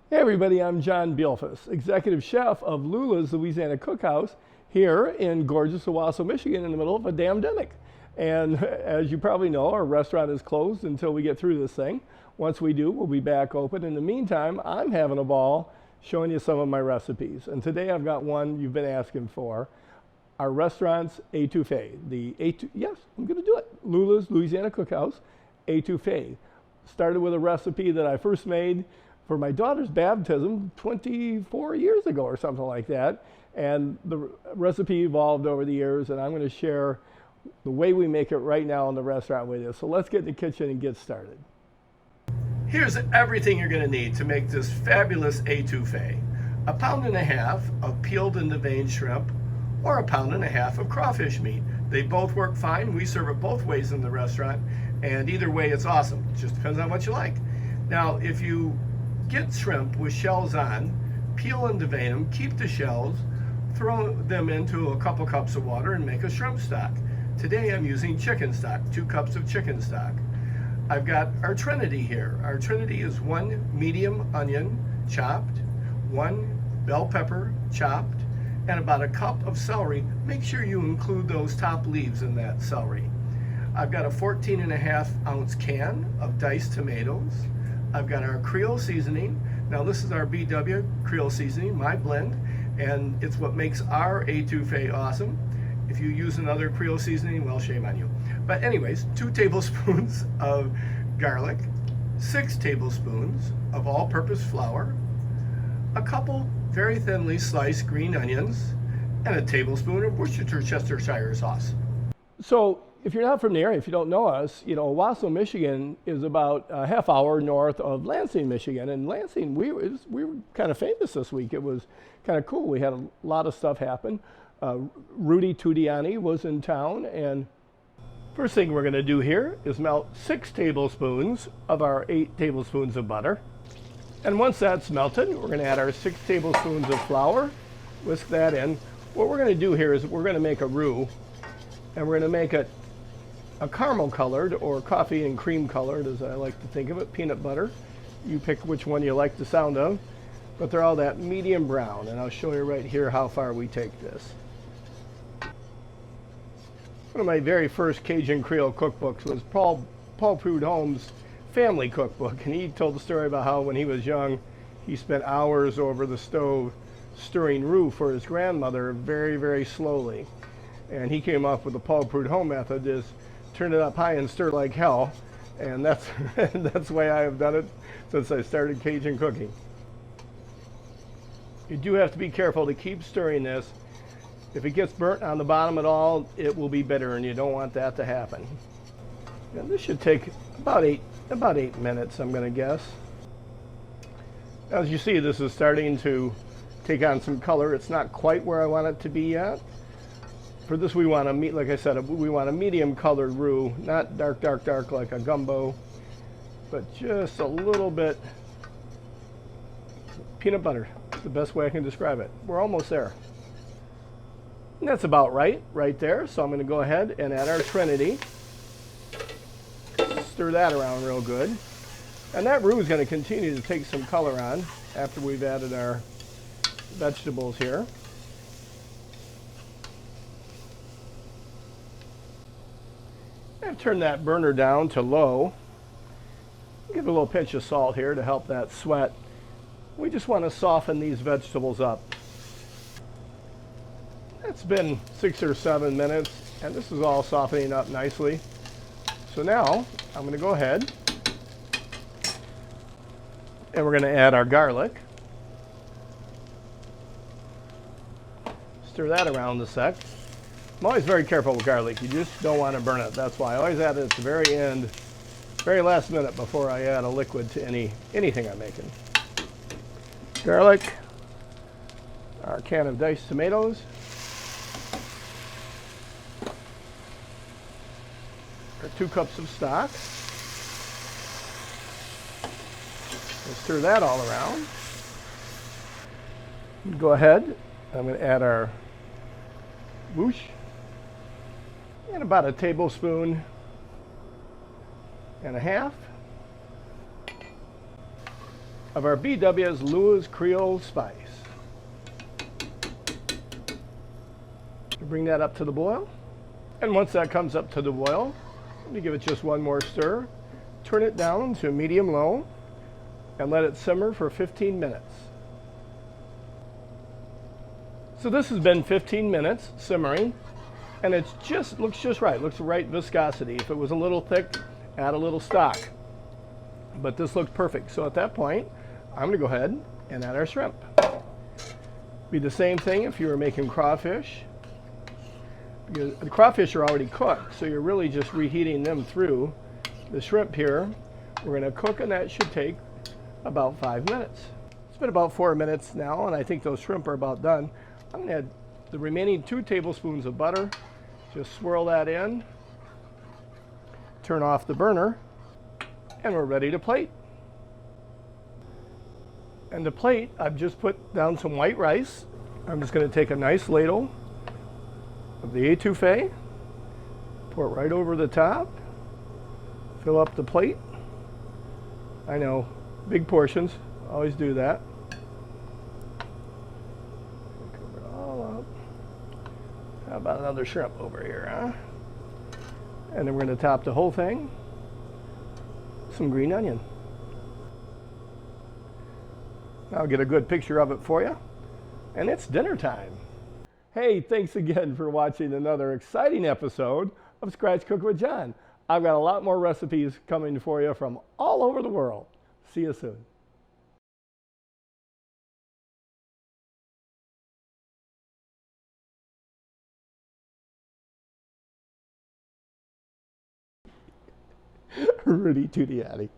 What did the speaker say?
Hey everybody, I'm John Beilfuss, Executive Chef of Lula's Louisiana Cookhouse here in gorgeous Owasso, Michigan in the middle of a damn-demic. And as you probably know, our restaurant is closed until we get through this thing. Once we do, we'll be back open. In the meantime, I'm having a ball showing you some of my recipes. And today I've got one you've been asking for. Our restaurant's Etouffee. Yes, I'm gonna do it. Lula's Louisiana Cookhouse, Etouffee. Started with a recipe that I first made for my daughter's baptism 24 years ago or something like that. And the recipe evolved over the years, and I'm going to share the way we make it right now in the restaurant with you. So let's get in the kitchen and get started. Here's everything you're going to need to make this fabulous etouffee. 1.5 pounds of peeled and deveined shrimp, or 1.5 pounds of crawfish meat. They both work fine. We serve it both ways in the restaurant, and either way it's awesome. It just depends on what you like. Now, if you get shrimp with shells on, peel and devein them, keep the shells, throw them into a couple cups of water and make a shrimp stock. Today I'm using chicken stock, 2 cups of chicken stock. I've got our trinity here. Our trinity is 1 medium onion chopped, 1 bell pepper chopped, and about a cup of celery. Make sure you include those top leaves in that celery. I've got a 14.5-ounce can of diced tomatoes. I've got our Creole seasoning. Now this is our BW Creole seasoning, my blend, and it's what makes our etouffee awesome. If you use another Creole seasoning, well, shame on you. But anyways, 2 tablespoons of garlic, 6 tablespoons of all-purpose flour, a couple very thinly sliced green onions, and a tablespoon of Worcestershire sauce. So if you're not from the area, if you don't know us, Owasso, Michigan is about a half hour north of Lansing, Michigan. And Lansing, we were kind of famous this week. It was kind of cool. We had a lot of stuff happen. Rudy Tudiani was in town. And first thing we're going to do here is melt 6 tablespoons of our 8 tablespoons of butter. And once that's melted, we're going to add our 6 tablespoons of flour, whisk that in. What we're going to do here is we're going to make a roux, and we're going to make it a caramel colored, or coffee and cream colored as I like to think of it, peanut butter. You pick which one you like the sound of, but they're all that medium brown, and I'll show you right here how far we take this. One of my very first Cajun Creole cookbooks was Paul Prudhomme's family cookbook, and he told the story about how when he was young, he spent hours over the stove stirring roux for his grandmother very, very slowly. And he came up with the Paul Prudhomme method, is turn it up high and stir like hell. And that's the way I have done it since I started Cajun cooking. You do have to be careful to keep stirring this. If it gets burnt on the bottom at all, it will be bitter, and you don't want that to happen. And this should take about 8 minutes, I'm going to guess. As you see, this is starting to take on some color. It's not quite where I want it to be yet. For this, we want to like I said, we want a medium colored roux, not dark like a gumbo, but just a little bit peanut butter. That's the best way I can describe it. We're almost there. And that's about right there. So I'm going to go ahead and add our trinity. Stir that around real good. And that roux is going to continue to take some color on after we've added our vegetables here. I've turned that burner down to low. Give it a little pinch of salt here to help that sweat. We just want to soften these vegetables up. It's been 6 or 7 minutes, and this is all softening up nicely. So now I'm going to go ahead and we're going to add our garlic. Stir that around a sec. I'm always very careful with garlic. You just don't want to burn it. That's why I always add it at the very end, very last minute before I add a liquid to anything I'm making. Garlic, our can of diced tomatoes, our 2 cups of stock. We'll stir that all around. Go ahead. I'm going to add our roux. And about 1.5 tablespoons of our BW's Lula's Creole spice. Bring that up to the boil. And once that comes up to the boil, let me give it just one more stir. Turn it down to medium-low and let it simmer for 15 minutes. So this has been 15 minutes simmering, and it looks just right. It looks the right viscosity. If it was a little thick, add a little stock. But this looks perfect. So at that point, I'm going to go ahead and add our shrimp. Be the same thing if you were making crawfish. Because the crawfish are already cooked, so you're really just reheating them through. The shrimp here, we're going to cook, and that should take about 5 minutes. It's been about 4 minutes now, and I think those shrimp are about done. I'm going to add the remaining 2 tablespoons of butter. Just swirl that in. Turn off the burner, and we're ready to plate. And to plate, I've just put down some white rice. I'm just going to take a nice ladle of the etouffee, pour it right over the top, fill up the plate. I know, big portions, always do that. Cover it all up. How about another shrimp over here, huh? And then we're going to top the whole thing with some green onion. I'll get a good picture of it for you. And it's dinner time. Hey, thanks again for watching another exciting episode of Scratch Cook with John. I've got a lot more recipes coming for you from all over the world. See you soon. Rudy Tooty Addy.